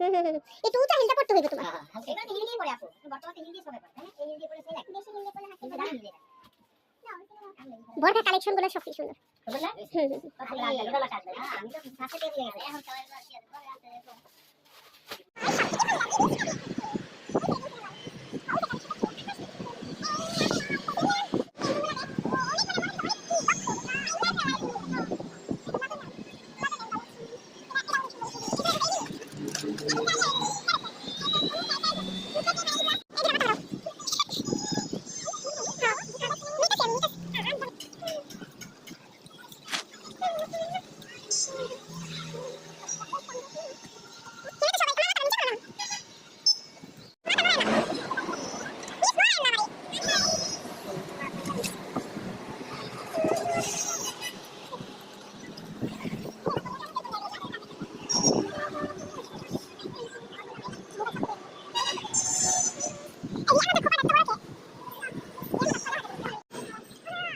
একটু উঁচা হিলটা পড়তে হইবে তোমার। এবার হিল দিয়ে পড়ে আপু বর্তমানে হিল দিয়ে সবাই পড়ে তাই এই হিল দিয়ে পড়ে সেই লাগে বেশি হিল দিয়ে পড়লে হাতে দাঁড়ান মিলে না বড় কালেকশন গুলো সব কি সুন্দর। বুঝলা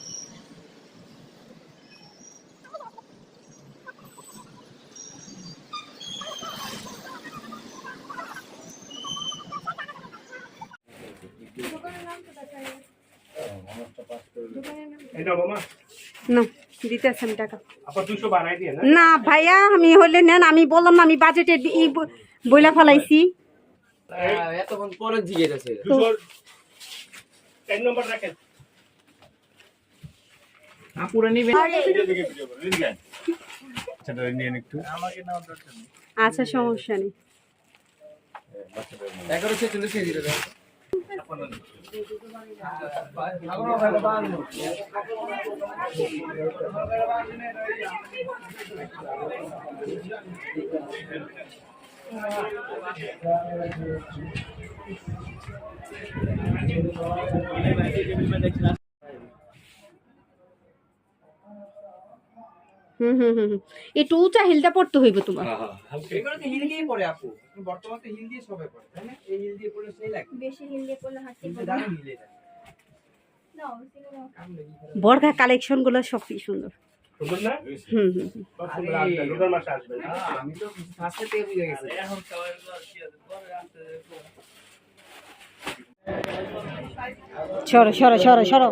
ভালো লাগলো ভালো লাগলো আমি তো সাথে টেবিলে গেছি এখন সবাই বসে আছে পরে আসতে দেখো না দিতেছেন টাকা না ভাইয়া আমি হলে নেন আমি বললাম না আমি বাজেটে বইলা ফেলাইছি এতক্ষণ পরে জিজ্ঞেস আছে আপুরা নিবেন আচ্ছা সমস্যা নেই 1146 কেজি দাও একটু উঁচা হিলটা পড়তে হইবে তোমার এগুলো তো হিল দিয়ে পড়ে আপু বর্তমানে হিল দিয়ে সবাই পড়ে তাই না এই হিল দিয়ে পড়লে সেই লাগে বেশি হিল দিয়ে পড়লে হাতে দাঁড়ান হিলে যায় বড় কালেকশন গুলো সব কি সুন্দর আমি তো ফার্স্টে পেয়ে বুঝে গেছি এখন সরো সরো সরো সরো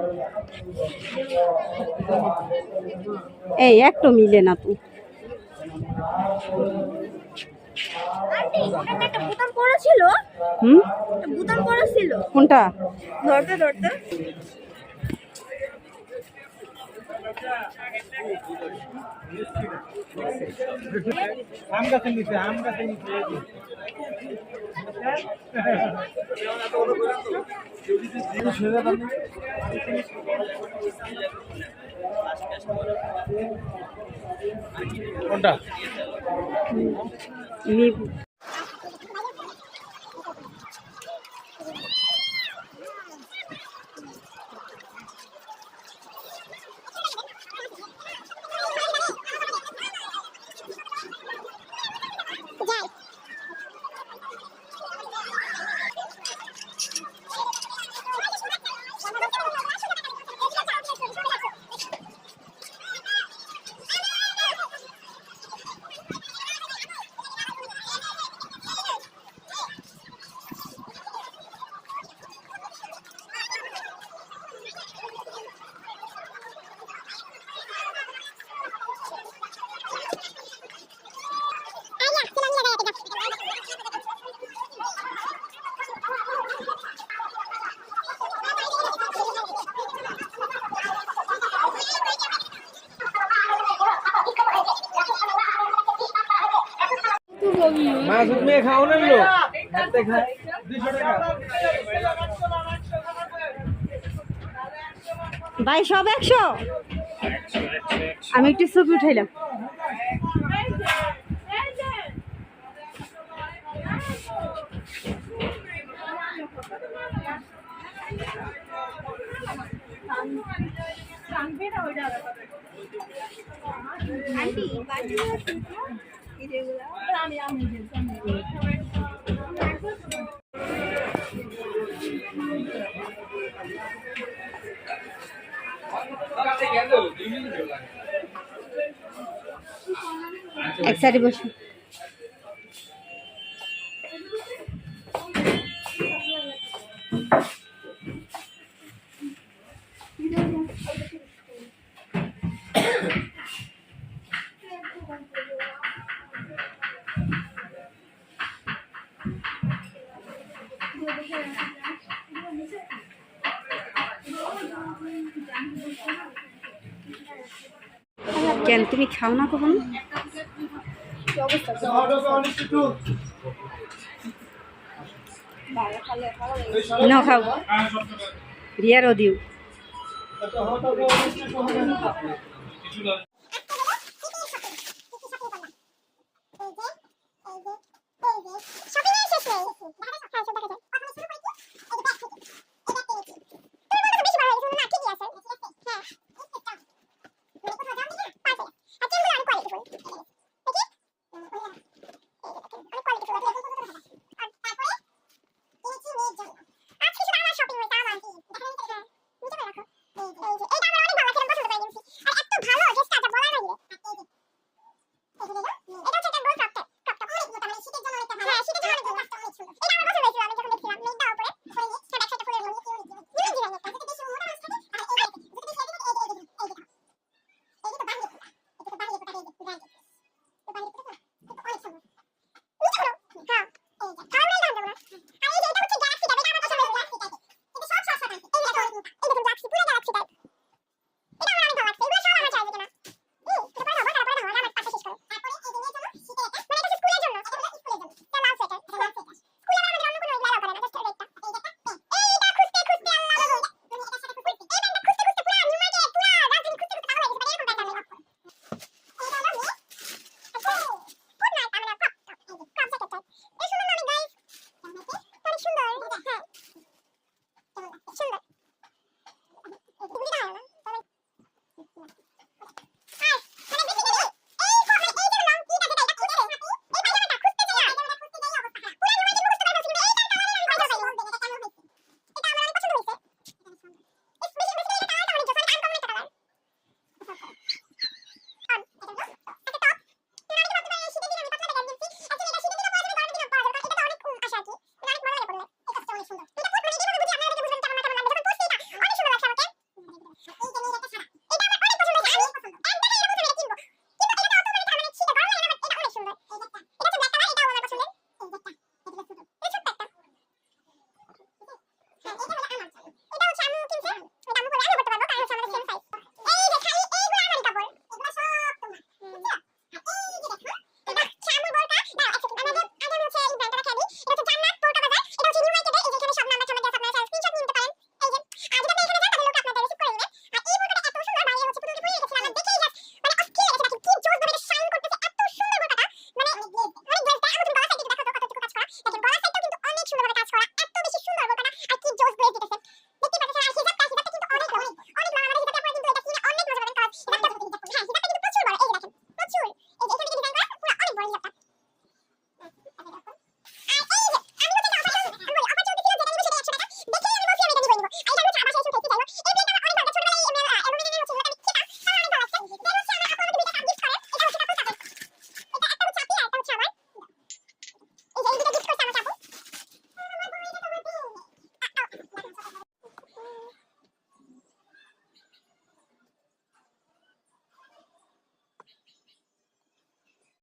এই একটু মিলে না তুই একটা বোতাম পড়া ছিল বোতাম পড়া ছিল কোনটা ধরতে ধরতে আম গাছে নিচে কোনটা মাছ উঠে খাও না লো হাতে খায় 200 টাকা ভাই সব 100 আমি একটু ছবি উঠাইলাম আন্টি বাজি আছে এগুলা আমি এক সাইডে বসো কেন তুমি খাও না কখনো? ন খাও রিয়ারও দিও।